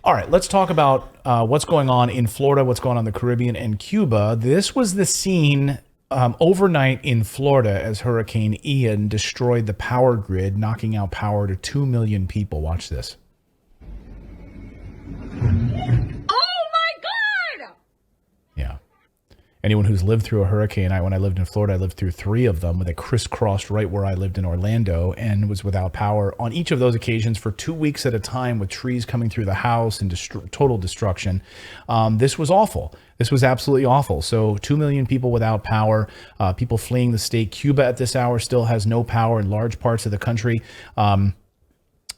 All right, let's talk about what's going on in Florida, what's going on in the Caribbean and Cuba. This was the scene overnight in Florida as Hurricane Ian destroyed the power grid, knocking out power to 2 million people. Watch this. Yeah. Anyone who's lived through a hurricane, when I lived in Florida, I lived through 3 of them. They crisscrossed right where I lived in Orlando and was without power on each of those occasions for 2 weeks at a time, with trees coming through the house and total destruction. This was awful. This was absolutely awful. So 2 million people without power, people fleeing the state. Cuba at this hour still has no power in large parts of the country.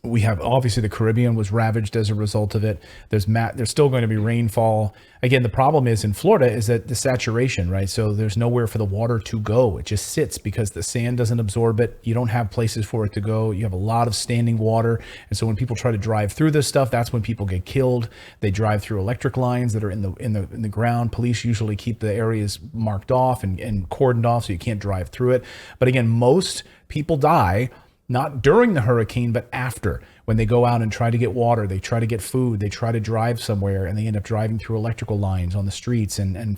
We have, obviously, the Caribbean was ravaged as a result of it. There's still going to be rainfall. Again, the problem is in Florida is that the saturation, right? So there's nowhere for the water to go. It just sits because the sand doesn't absorb it. You don't have places for it to go. You have a lot of standing water. And so when people try to drive through this stuff, that's when people get killed. They drive through electric lines that are in the ground. Police usually keep the areas marked off and cordoned off so you can't drive through it. But again, most people die not during the hurricane, but after. When they go out and try to get water, they try to get food, they try to drive somewhere, and they end up driving through electrical lines on the streets and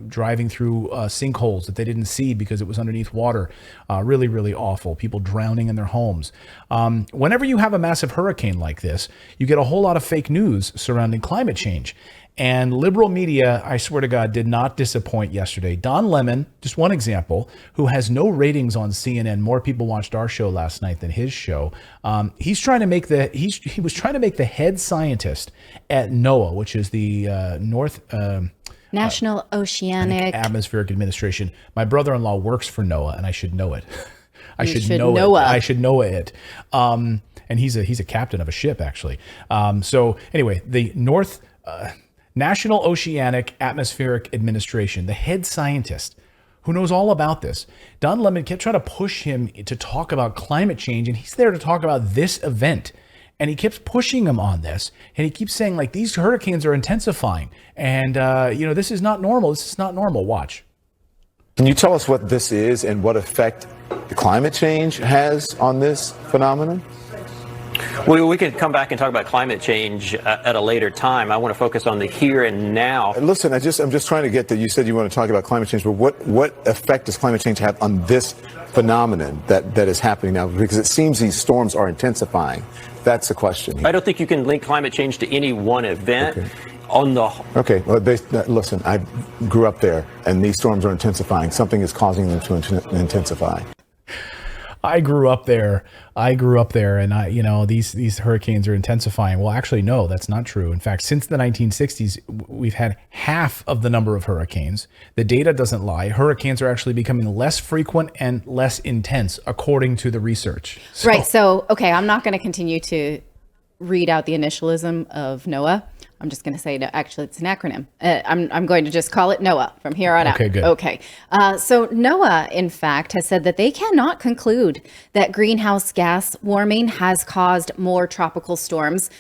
driving through sinkholes that they didn't see because it was underneath water. Really, really awful. People drowning in their homes. Whenever you have a massive hurricane like this, you get a whole lot of fake news surrounding climate change. And liberal media, I swear to God, did not disappoint yesterday. Don Lemon, just one example, who has no ratings on CNN. More people watched our show last night than his show. He was trying to make the head scientist at NOAA, which is the National Oceanic Atmospheric Administration. My brother-in-law works for NOAA, and I should know it. I should know it. And he's a captain of a ship, actually. So anyway, the National Oceanic Atmospheric Administration, the head scientist who knows all about this. Don Lemon kept trying to push him to talk about climate change, and he's there to talk about this event. And he keeps pushing him on this, and he keeps saying, like, these hurricanes are intensifying, and this is not normal. This is not normal. Watch. Can you tell us what this is and what effect the climate change has on this phenomenon? Well, we could come back and talk about climate change at a later time. I want to focus on the here and now. Listen, I'm just trying to get that. You said you want to talk about climate change, but what effect does climate change have on this phenomenon that is happening now? Because it seems these storms are intensifying. That's the question here. I don't think you can link climate change to any one event. Okay. Well, listen, I grew up there, and these storms are intensifying. Something is causing them to intensify. I grew up there, and these hurricanes are intensifying. Well, actually, no, that's not true. In fact, since the 1960s, we've had half of the number of hurricanes. The data doesn't lie. Hurricanes are actually becoming less frequent and less intense, according to the research. Right. So, okay, I'm not going to continue to read out the initialism of NOAA. I'm just going to say, no, actually, it's an acronym. I'm going to just call it NOAA from here on out. Okay, good. Okay. So NOAA, in fact, has said that they cannot conclude that greenhouse gas warming has caused more tropical storms.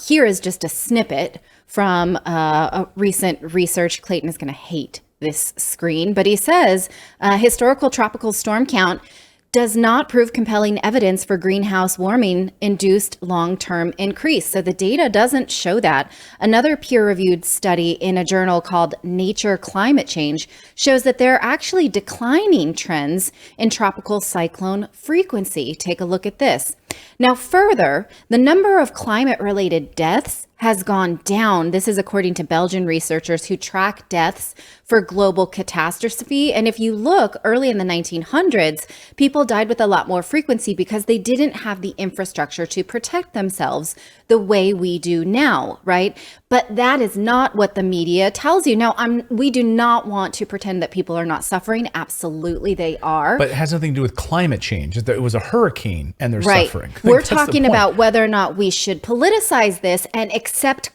Here is just a snippet from a recent research. Clayton is going to hate this screen, but he says historical tropical storm count does not prove compelling evidence for greenhouse warming induced long-term increase. So the data doesn't show that. Another peer-reviewed study in a journal called Nature Climate Change shows that there are actually declining trends in tropical cyclone frequency. Take a look at this. Now, further, the number of climate-related deaths has gone down. This is according to Belgian researchers who track deaths for global catastrophe. And if you look early in the 1900s, people died with a lot more frequency because they didn't have the infrastructure to protect themselves the way we do now, right? But that is not what the media tells you. Now, we do not want to pretend that people are not suffering. Absolutely, they are. But it has nothing to do with climate change. It was a hurricane and they're suffering. We're talking about whether or not we should politicize this and accept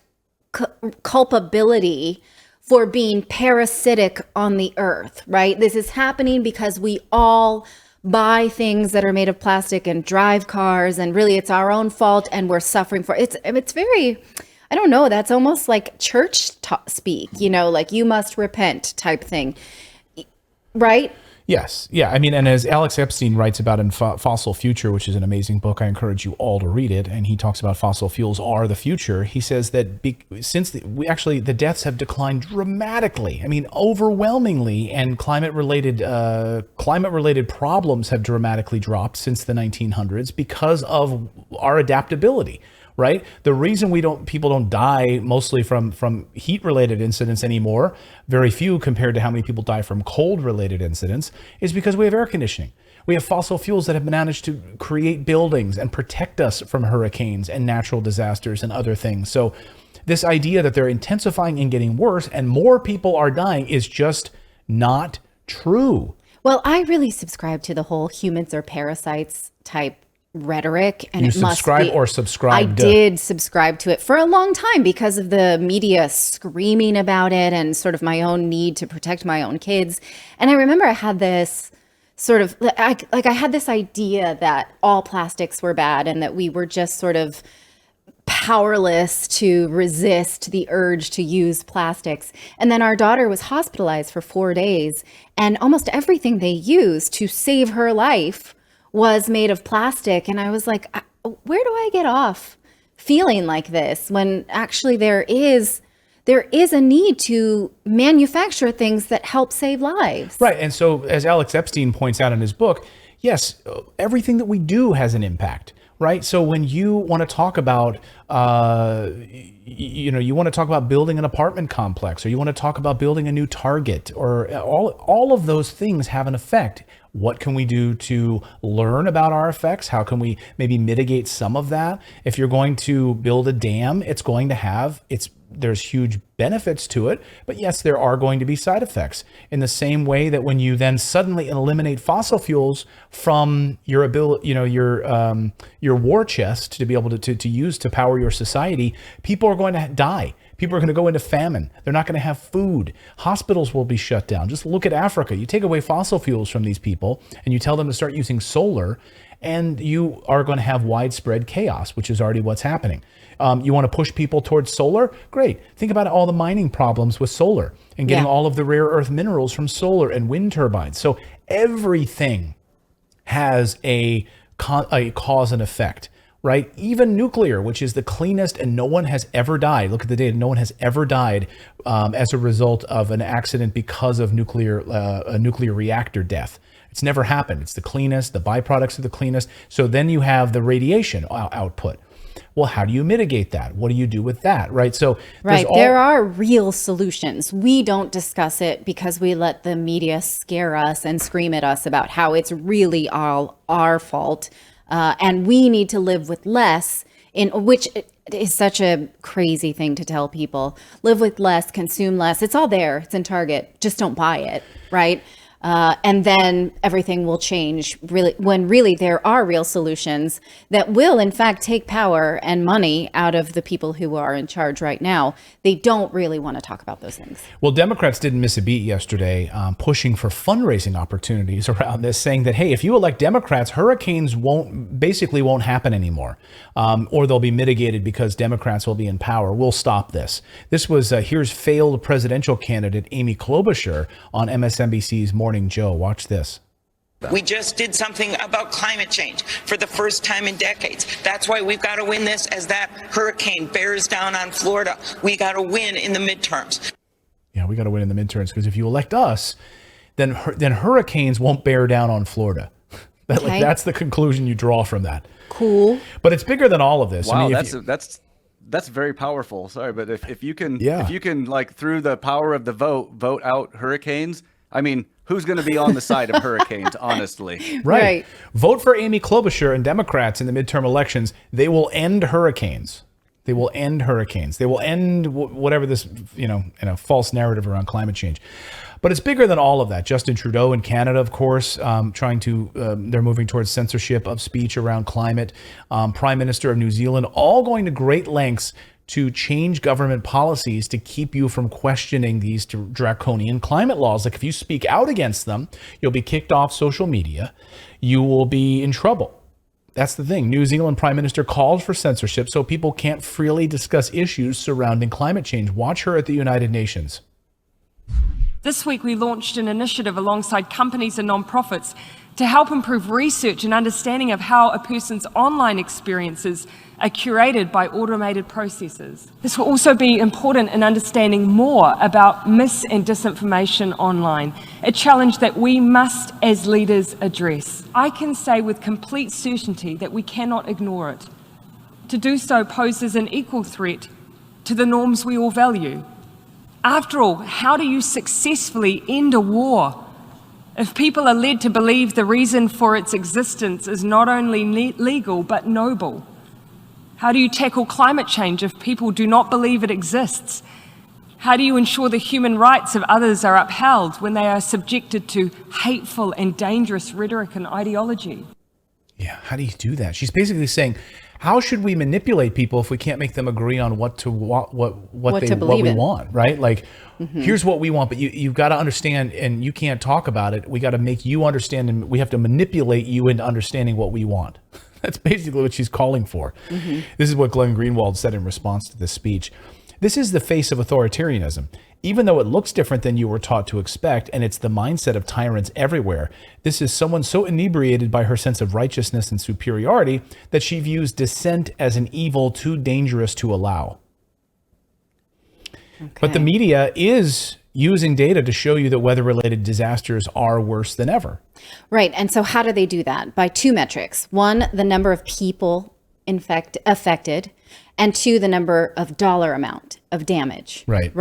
culpability for being parasitic on the earth, right? This is happening because we all buy things that are made of plastic and drive cars, and really it's our own fault and we're suffering for it. It's very, I don't know, that's almost like church speak, like you must repent type thing, right? Yes. Yeah. I mean, and as Alex Epstein writes about in Fossil Future, which is an amazing book, I encourage you all to read it. And he talks about fossil fuels are the future. He says that the deaths have declined dramatically. I mean, overwhelmingly, and climate related problems have dramatically dropped since the 1900s because of our adaptability. Right? The reason people don't die mostly from heat related incidents anymore, very few compared to how many people die from cold related incidents, is because we have air conditioning. We have fossil fuels that have managed to create buildings and protect us from hurricanes and natural disasters and other things. So this idea that they're intensifying and getting worse and more people are dying is just not true. Well, I really subscribe to the whole humans are parasites type rhetoric, and you it must subscribe be, or subscribe. I did subscribe to it for a long time because of the media screaming about it and sort of my own need to protect my own kids. And I remember I had this sort of I had this idea that all plastics were bad and that we were just sort of powerless to resist the urge to use plastics. And then our daughter was hospitalized for 4 days, and almost everything they used to save her life was made of plastic. And I was like, where do I get off feeling like this when actually there is a need to manufacture things that help save lives? Right. And so as Alex Epstein points out in his book, yes, everything that we do has an impact. Right. So when you want to talk about, you want to talk about building an apartment complex, or you want to talk about building a new Target, or all of those things have an effect. What can we do to learn about our effects? How can we maybe mitigate some of that? If you're going to build a dam, there's huge benefits to it, but yes, there are going to be side effects. In the same way that when you then suddenly eliminate fossil fuels from your ability, your war chest to be able to use to power your society, people are going to die. People are going to go into famine. They're not going to have food. Hospitals will be shut down. Just look at Africa. You take away fossil fuels from these people and you tell them to start using solar, and you are going to have widespread chaos, which is already what's happening. You want to push people towards solar? Great. Think about all the mining problems with solar and getting all of the rare earth minerals from solar and wind turbines. So everything has a cause and effect. Right? Even nuclear, which is the cleanest, and no one has ever died. Look at the data. No one has ever died as a result of an accident because of a nuclear reactor death. It's never happened. It's the cleanest. The byproducts are the cleanest. So then you have the radiation output. Well, how do you mitigate that? What do you do with that? Right. So there are real solutions. We don't discuss it because we let the media scare us and scream at us about how it's really all our fault. And we need to live with less, which is such a crazy thing to tell people. Live with less, consume less. It's all there. It's in Target. Just don't buy it, right? And then everything will change, when really there are real solutions that will, in fact, take power and money out of the people who are in charge right now. They don't really want to talk about those things. Well, Democrats didn't miss a beat yesterday, pushing for fundraising opportunities around this, saying that, hey, if you elect Democrats, hurricanes won't happen anymore, or they'll be mitigated because Democrats will be in power. We'll stop this. This was here's failed presidential candidate Amy Klobuchar on MSNBC's Morning Joe. Watch this. We just did something about climate change for the first time in decades. That's why we've got to win this as that hurricane bears down on Florida. We got to win in the midterms. Yeah, we got to win in the midterms, because if you elect us, then hurricanes won't bear down on Florida. That's the conclusion you draw from that. Cool. But it's bigger than all of this. Wow, I mean, that's very powerful. Sorry, but if you can like through the power of the vote out hurricanes, I mean, who's going to be on the side of hurricanes, honestly? Right. Vote for Amy Klobuchar and Democrats in the midterm elections. They will end hurricanes. They will end whatever this, false narrative around climate change. But it's bigger than all of that. Justin Trudeau in Canada, of course, they're moving towards censorship of speech around climate. Prime Minister of New Zealand, all going to great lengths to change government policies to keep you from questioning these draconian climate laws. Like if you speak out against them, you'll be kicked off social media. You will be in trouble. That's the thing. New Zealand Prime Minister called for censorship so people can't freely discuss issues surrounding climate change. Watch her at the United Nations. This week, we launched an initiative alongside companies and nonprofits to help improve research and understanding of how a person's online experiences are curated by automated processes. This will also be important in understanding more about mis and disinformation online, a challenge that we must, as leaders, address. I can say with complete certainty that we cannot ignore it. To do so poses an equal threat to the norms we all value. After all, how do you successfully end a war if people are led to believe the reason for its existence is not only legal but noble? How do you tackle climate change if people do not believe it exists? How do you ensure the human rights of others are upheld when they are subjected to hateful and dangerous rhetoric and ideology? Yeah, how do you do that? She's basically saying, how should we manipulate people if we can't make them agree on what we want, right? Like, here's what we want, but you've got to understand, and you can't talk about it. We got to make you understand, and we have to manipulate you into understanding what we want. That's basically what she's calling for. This is what Glenn Greenwald said in response to this speech. This is the face of authoritarianism. Even though it looks different than you were taught to expect, and it's the mindset of tyrants everywhere, this is someone so inebriated by her sense of righteousness and superiority that she views dissent as an evil too dangerous to allow. Okay. But the media is using data to show you that weather-related disasters are worse than ever. Right. And so how do they do that? By two metrics. One, the number of people affected, and two, the number of dollar amount of damage. Right.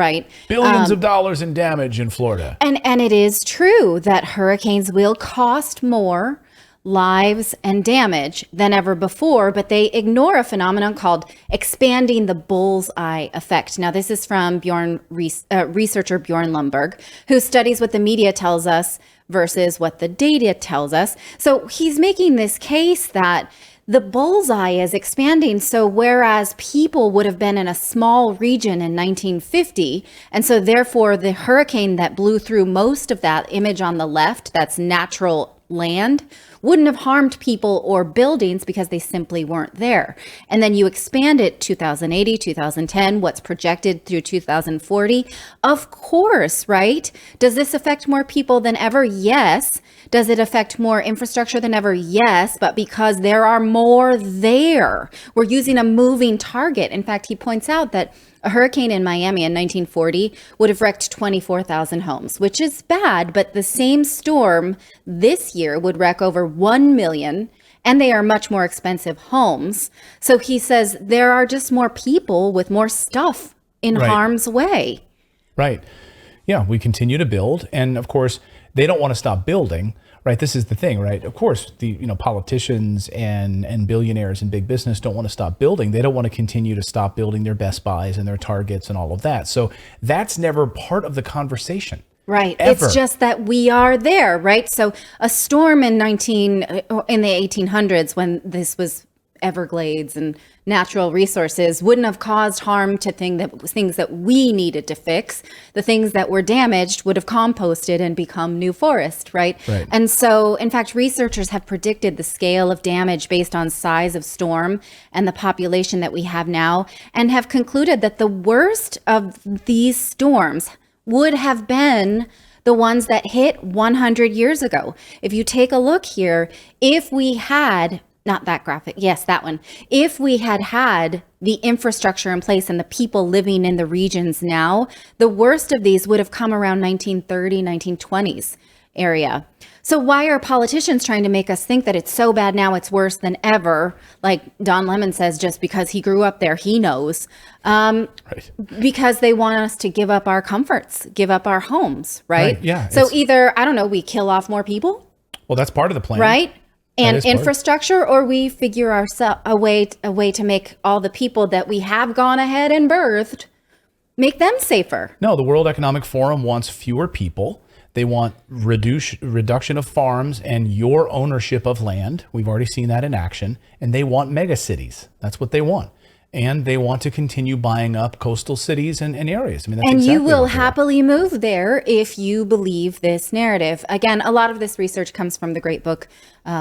Billions of dollars in damage in Florida. And it is true that hurricanes will cost more lives and damage than ever before, but they ignore a phenomenon called expanding the bullseye effect. Now, this is from researcher Bjorn Lomborg, who studies what the media tells us versus what the data tells us. So he's making this case that the bullseye is expanding. So whereas people would have been in a small region in 1950, and so therefore the hurricane that blew through most of that image on the left, that's natural land, wouldn't have harmed people or buildings because they simply weren't there. And then you expand it 2080, 2010, what's projected through 2040. Of course, right? Does this affect more people than ever? Yes. Does it affect more infrastructure than ever? Yes, but because there are more there. We're using a moving target. In fact, he points out that a hurricane in Miami in 1940 would have wrecked 24,000 homes, which is bad, but the same storm this year would wreck over 1 million, and they are much more expensive homes. So he says there are just more people with more stuff in harm's way. Right. Yeah, we continue to build, and of course, they don't want to stop building. Right. This is the thing, right? Of course, the politicians and billionaires and big business don't want to stop building. They don't want to continue to stop building their Best Buys and their Targets and all of that. So that's never part of the conversation. Right. Ever. It's just that we are there, right? So a storm in the 1800s, when this was Everglades and natural resources, wouldn't have caused harm to things that we needed to fix. The things that were damaged would have composted and become new forest, right? And so, in fact, researchers have predicted the scale of damage based on size of storm and the population that we have now, and have concluded that the worst of these storms would have been the ones that hit 100 years ago. If you take a look here, if we had not that graphic. Yes, that one. If we had the infrastructure in place and the people living in the regions now, the worst of these would have come around 1930, 1920s area. So why are politicians trying to make us think that it's so bad now it's worse than ever? Like Don Lemon says, just because he grew up there, he knows. Because they want us to give up our comforts, give up our homes, right? Yeah. So either, I don't know, we kill off more people. Well, that's part of the plan. Right? And infrastructure, or we figure ourselves a way to make all the people that we have gone ahead and birthed, make them safer. No, the World Economic Forum wants fewer people. They want reduction of farms and your ownership of land. We've already seen that in action. And they want mega cities. That's what they want. And they want to continue buying up coastal cities and areas. I mean, that's and exactly you will happily move there if you believe this narrative. Again, a lot of this research comes from the great book,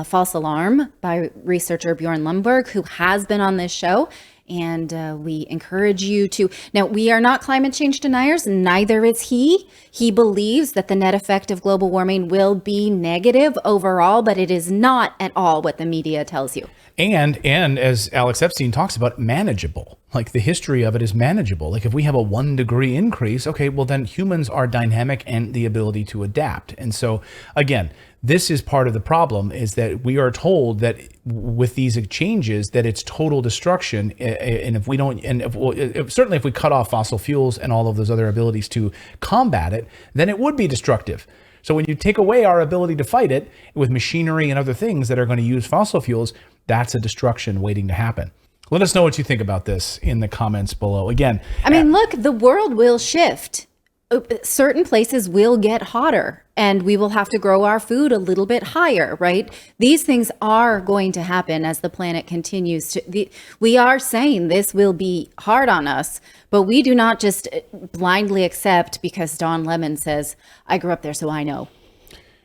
False Alarm by researcher Bjorn Lomborg, who has been on this show. And we encourage you to. Now, we are not climate change deniers, neither is he. He believes that the net effect of global warming will be negative overall, but it is not at all what the media tells you. And as Alex Epstein talks about, manageable. Like the history of it is manageable. Like if we have a 1 degree increase, okay, well then humans are dynamic and the ability to adapt. And so again, this is part of the problem, is that we are told that with these changes that it's total destruction. And if we don't, and certainly if we cut off fossil fuels and all of those other abilities to combat it, then it would be destructive. So when you take away our ability to fight it with machinery and other things that are going to use fossil fuels, that's a destruction waiting to happen. Let us know what you think about this in the comments below. Again, I mean, look, the world will shift. Certain places will get hotter and we will have to grow our food a little bit higher, right? These things are going to happen as the planet continues to. We are saying this will be hard on us, but we do not just blindly accept because Don Lemon says, I grew up there, so I know.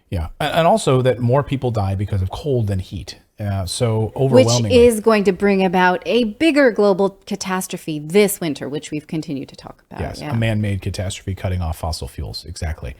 Yeah. And also that more people die because of cold than heat. So overwhelmingly. Which is going to bring about a bigger global catastrophe this winter, which we've continued to talk about. Yes, a man-made catastrophe cutting off fossil fuels. Exactly.